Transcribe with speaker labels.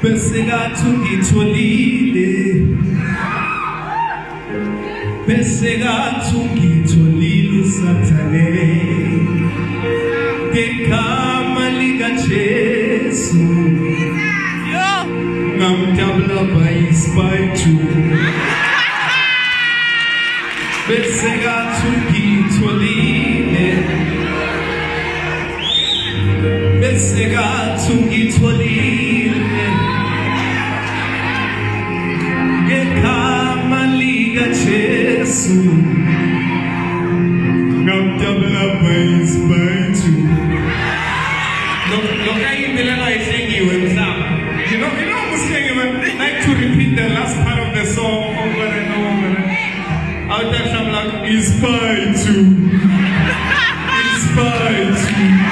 Speaker 1: bese ngathi ungitholile, bese ngathi ungitholile usathane, ngegama likaJesu ngamdabula by-Ispy2. Bese ngathi ungitholile, bese ngathi ungitholile, ngegama likaJesu ngamdabula by-Ispy2. Look at you, I sing you and some. You know, I like to repeat the last part of the song over and over. I'll tell them like, Ispy2, Ispy2.